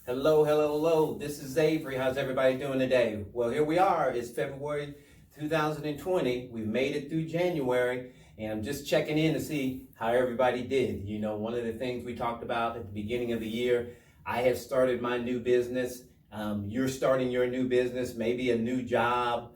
Hello, hello, hello. This is Avery. How's everybody doing today? Well, here we are. It's February 2020. We've made it through January, and I'm just checking in to see how everybody did. You know, one of the things we talked about at the beginning of the year, I have started my new business. You're starting your new business, maybe a new job,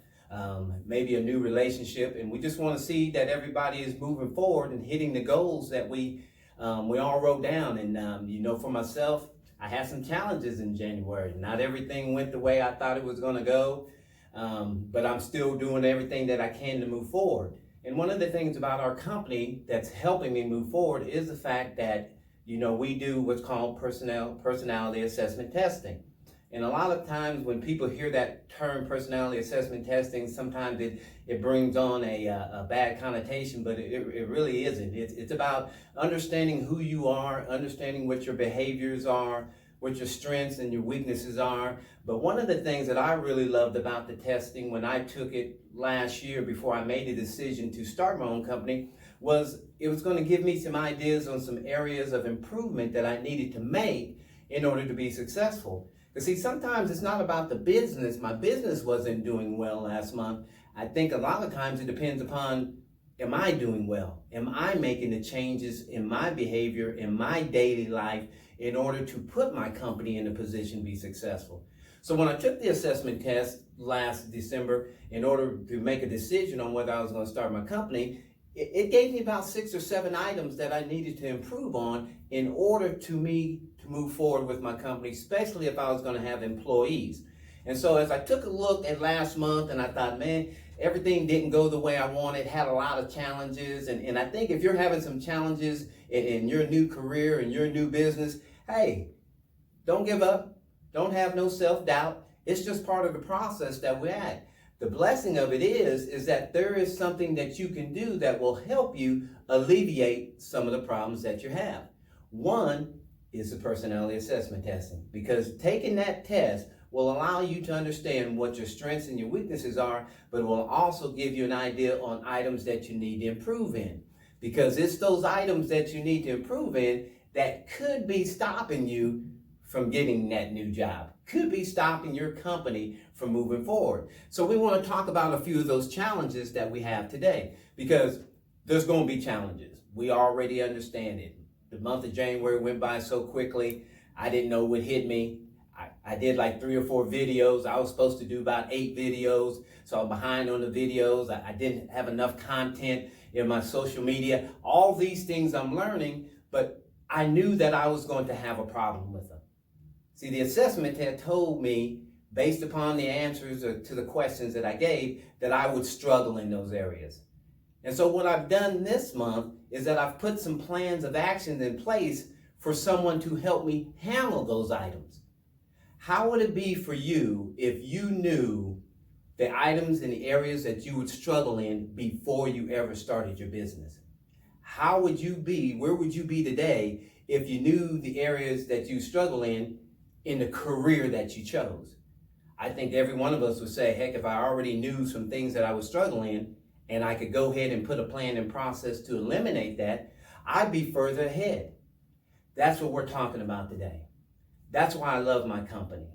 maybe a new relationship, and we just want to see that everybody is moving forward and hitting the goals that we all wrote down. And you know, for myself, I had some challenges in January. Not everything went the way I thought it was going to go, but I'm still doing everything that I can to move forward. And one of the things about our company that's helping me move forward is the fact that, you know, we do what's called personality assessment testing. And a lot of times when people hear that term personality assessment testing, sometimes it brings on a bad connotation, but it really isn't. It's about understanding who you are, understanding what your behaviors are, what your strengths and your weaknesses are. But one of the things that I really loved about the testing when I took it last year before I made the decision to start my own company was it was going to give me some ideas on some areas of improvement that I needed to make in order to be successful. Because see, sometimes it's not about the business. My business wasn't doing well last month. I think a lot of times it depends upon, am I doing well? Am I making the changes in my behavior, in my daily life, in order to put my company in a position to be successful? So when I took the assessment test last December, in order to make a decision on whether I was going to start my company, it gave me about 6 or 7 items that I needed to improve on in order to move forward with my company, especially if I was going to have employees. And so as I took a look at last month and I thought, man, everything didn't go the way I wanted, had a lot of challenges. And I think if you're having some challenges in your new career and your new business, hey, don't give up. Don't have no self-doubt. It's just part of the process that we're at. The blessing of it is that there is something that you can do that will help you alleviate some of the problems that you have. One is the personality assessment testing, because taking that test will allow you to understand what your strengths and your weaknesses are, but it will also give you an idea on items that you need to improve in, because it's those items that you need to improve in that could be stopping you from getting that new job, could be stopping your company from moving forward. So we want to talk about a few of those challenges that we have today, because there's going to be challenges. We already understand it. The month of January went by so quickly. I didn't know what hit me. I did like 3 or 4 videos. I was supposed to do about 8 videos, so I'm behind on the videos. I didn't have enough content in my social media. All these things I'm learning, but I knew that I was going to have a problem with them. See, the assessment had told me, based upon the answers to the questions that I gave, that I would struggle in those areas. And so what I've done this month is that I've put some plans of actions in place for someone to help me handle those items. How would it be for you if you knew the items and the areas that you would struggle in before you ever started your business? How would you be, where would you be today if you knew the areas that you struggle in the career that you chose? I think every one of us would say, heck, if I already knew some things that I was struggling in and I could go ahead and put a plan in process to eliminate that, I'd be further ahead. That's what we're talking about today. That's why I love my company.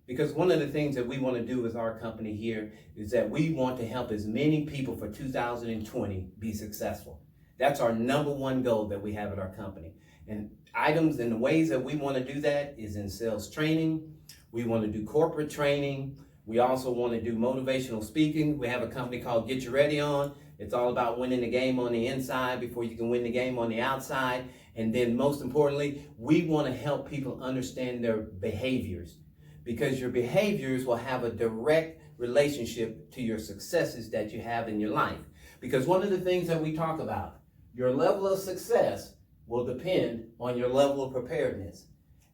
Because one of the things that we want to do with our company here is that we want to help as many people for 2020 be successful. That's our number one goal that we have at our company. And items and the ways that we want to do that is in sales training. We want to do corporate training. We also want to do motivational speaking. We have a company called Get You Ready On. It's all about winning the game on the inside before you can win the game on the outside. And then most importantly, we want to help people understand their behaviors, because your behaviors will have a direct relationship to your successes that you have in your life. Because one of the things that we talk about, your level of success will depend on your level of preparedness.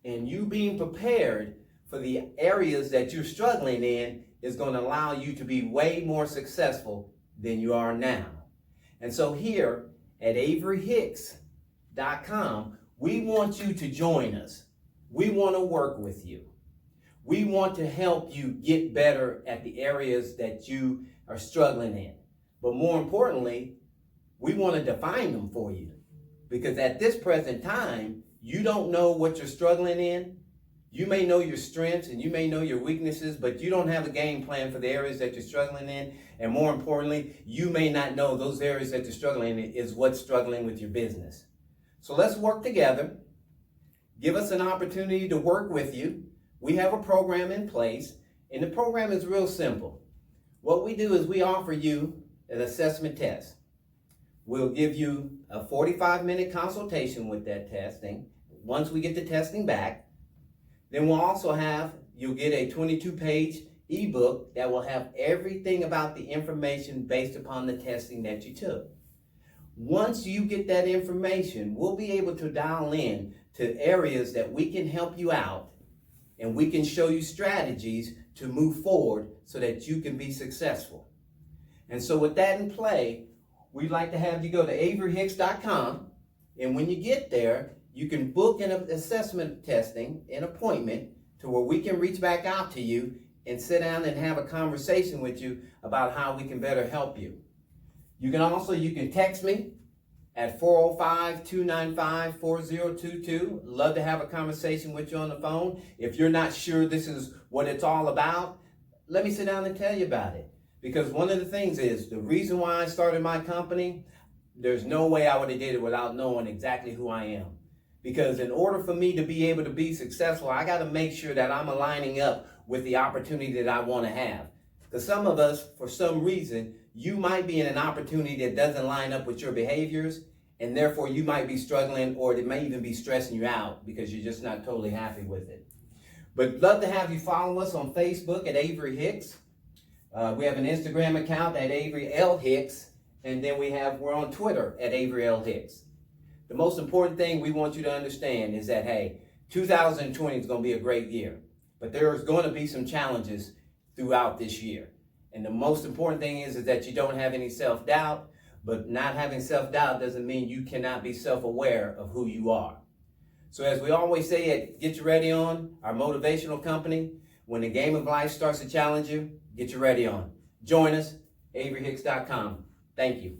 And you being prepared for the areas that you're struggling in is going to allow you to be way more successful than you are now. And so here at averyhicks.com, we want you to join us. We want to work with you. We want to help you get better at the areas that you are struggling in. But more importantly, we want to define them for you. Because at this present time, you don't know what you're struggling in, You may know your strengths and you may know your weaknesses, but you don't have a game plan for the areas that you're struggling in. And more importantly, you may not know those areas that you're struggling in is what's struggling with your business. So let's work together. Give us an opportunity to work with you. We have a program in place, and the program is real simple. What we do is we offer you an assessment test. We'll give you a 45-minute consultation with that testing. Once we get the testing back, then you'll get a 22-page ebook that will have everything about the information based upon the testing that you took. Once you get that information, we'll be able to dial in to areas that we can help you out, and we can show you strategies to move forward so that you can be successful. And so with that in play, we'd like to have you go to averyhicks.com, and when you get there, you can book an assessment testing, an appointment, to where we can reach back out to you and sit down and have a conversation with you about how we can better help you. You can text me at 405-295-4022. Love to have a conversation with you on the phone. If you're not sure this is what it's all about, let me sit down and tell you about it. Because one of the things is, the reason why I started my company, there's no way I would have did it without knowing exactly who I am. Because in order for me to be able to be successful, I got to make sure that I'm aligning up with the opportunity that I want to have. Because some of us, for some reason, you might be in an opportunity that doesn't line up with your behaviors, and therefore you might be struggling, or it may even be stressing you out because you're just not totally happy with it. But love to have you follow us on Facebook at Avery Hicks. We have an Instagram account at Avery L. Hicks, and then we're on Twitter at Avery L. Hicks. The most important thing we want you to understand is that, hey, 2020 is going to be a great year, but there's going to be some challenges throughout this year. And the most important thing is that you don't have any self-doubt, but not having self-doubt doesn't mean you cannot be self-aware of who you are. So as we always say at Get You Ready On, our motivational company, when the game of life starts to challenge you, get you ready on. Join us, averyhicks.com. Thank you.